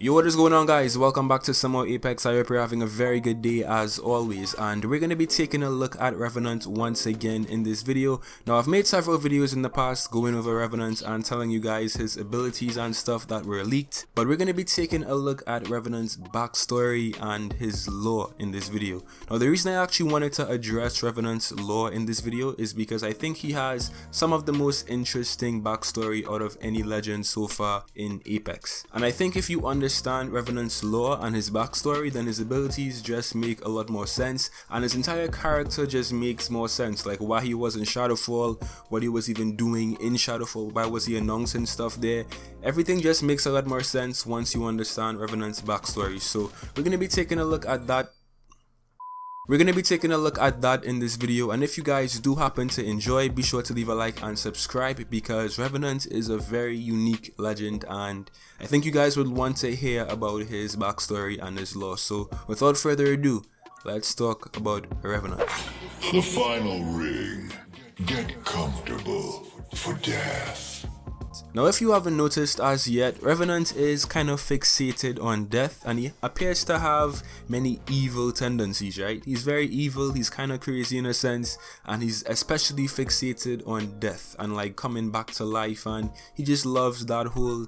Yo, what is going on, guys? Welcome back to some more Apex. I hope you're having a very good day as always, and we're going to be taking a look at Revenant once again in this video. Now, I've made several videos in the past going over Revenant and telling you guys his abilities and stuff that were leaked, but we're going to be taking a look at Revenant's backstory and his lore in this video. Now, the reason I actually wanted to address Revenant's lore in this video is because I think he has some of the most interesting backstory out of any legend so far in Apex, and I think if you understand Revenant's lore and his backstory, then his abilities just make a lot more sense, and his entire character just makes more sense, like why he was in Shadowfall, what he was even doing in Shadowfall, why was he announcing stuff there. Everything just makes a lot more sense once you understand Revenant's backstory. So we're going to be taking a look at that. In this video, and if you guys do happen to enjoy, be sure to leave a like and subscribe, because Revenant is a very unique legend and I think you guys would want to hear about his backstory and his lore. So without further ado, let's talk about Revenant. The final ring. Get comfortable for death. Now, if you haven't noticed as yet, Revenant is kind of fixated on death, and he appears to have many evil tendencies, right? He's very evil, he's kind of crazy in a sense, and he's especially fixated on death and like coming back to life, and he just loves that whole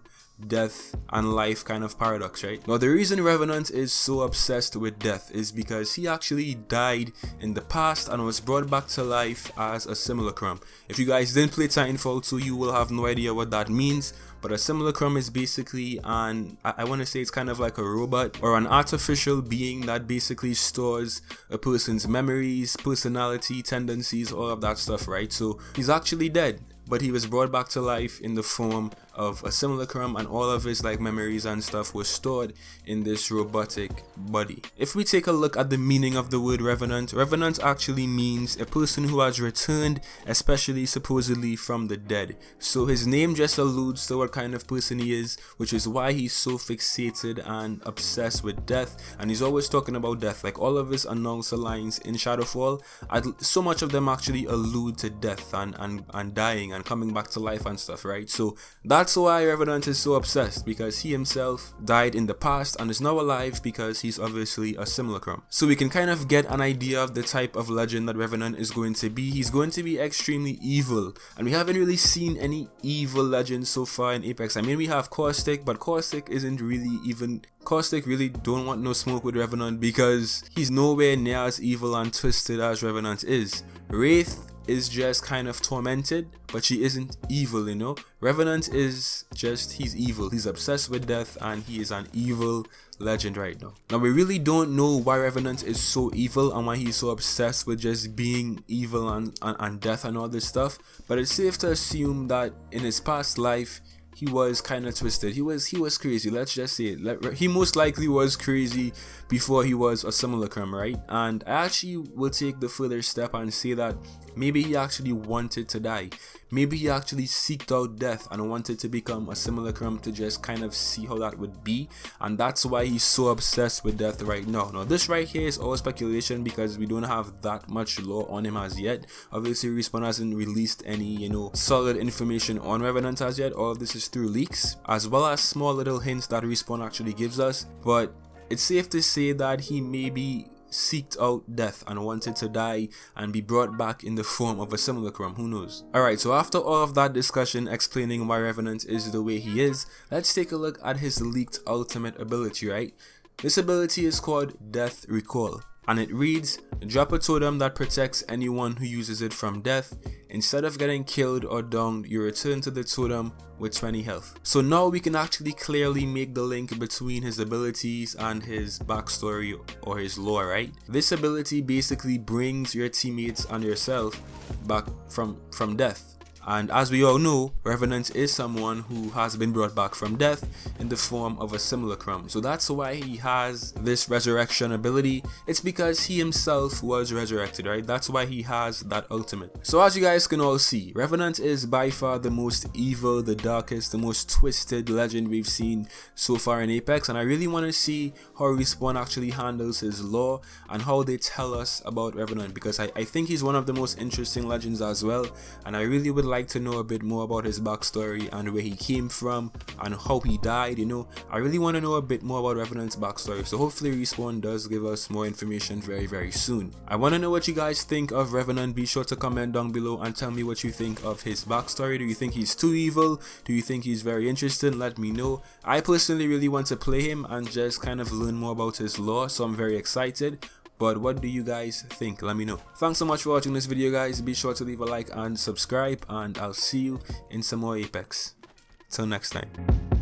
death and life kind of paradox, right? Now, the reason Revenant is so obsessed with death is because he actually died in the past and was brought back to life as a simulacrum. If you guys didn't play Titanfall 2, you will have no idea what that means, but a simulacrum is basically I want to say it's kind of like a robot or an artificial being that basically stores a person's memories, personality, tendencies, all of that stuff, right? So he's actually dead, but he was brought back to life in the form of a simulacrum, and all of his like memories and stuff was stored in this robotic body. If we take a look at the meaning of the word Revenant, Revenant actually means a person who has returned, especially supposedly from the dead. So his name just alludes to what kind of person he is, which is why he's so fixated and obsessed with death, and he's always talking about death. Like all of his announcer lines in Shadowfall, so much of them actually allude to death and dying and coming back to life and stuff, right? So that's why Revenant is so obsessed, because he himself died in the past and is now alive because he's obviously a simulacrum. So we can kind of get an idea of the type of legend that Revenant is going to be. He's going to be extremely evil, and we haven't really seen any evil legends so far in Apex. I mean, we have Caustic, but Caustic really don't want no smoke with Revenant because he's nowhere near as evil and twisted as Revenant is. Wraith is just kind of tormented, but she isn't evil, you know. Revenant is just, he's evil, he's obsessed with death, and he is an evil legend right now. Now, we really don't know why Revenant is so evil and why he's so obsessed with just being evil and death and all this stuff, but it's safe to assume that in his past life he was kind of twisted. He was crazy, let's just say it. He most likely was crazy before he was a simulacrum, right? And I actually will take the further step and say that maybe he actually wanted to die. Maybe he actually seeked out death and wanted to become a simulacrum to just kind of see how that would be, and that's why he's so obsessed with death right now. Now, this right here is all speculation because we don't have that much lore on him as yet. Obviously, Respawn hasn't released any, you know, solid information on Revenant as yet. All of this is through leaks, as well as small little hints that Respawn actually gives us, but it's safe to say that he maybe seeked out death and wanted to die and be brought back in the form of a simulacrum. Who knows? Alright, so after all of that discussion explaining why Revenant is the way he is, let's take a look at his leaked ultimate ability, right? This ability is called Death Recall, and it reads: drop a totem that protects anyone who uses it from death. Instead of getting killed or downed, you return to the totem with 20 health. So now we can actually clearly make the link between his abilities and his backstory or his lore, right? This ability basically brings your teammates and yourself back from death. And as we all know, Revenant is someone who has been brought back from death in the form of a simulacrum. So that's why he has this resurrection ability. It's because he himself was resurrected, right? That's why he has that ultimate. So as you guys can all see, Revenant is by far the most evil, the darkest, the most twisted legend we've seen so far in Apex. And I really want to see how Respawn actually handles his lore and how they tell us about Revenant, because I think he's one of the most interesting legends as well. And I really would like to know a bit more about his backstory and where he came from and how he died. You know, I really want to know a bit more about Revenant's backstory, so hopefully Respawn does give us more information very soon. I want to know what you guys think of Revenant. Be sure to comment down below and tell me what you think of his backstory. Do you think he's too evil? Do you think he's very interesting? Let me know. I personally really want to play him and just kind of learn more about his lore, so I'm very excited. But what do you guys think? Let me know. Thanks so much for watching this video, guys. Be sure to leave a like and subscribe, and I'll see you in some more Apex. Till next time.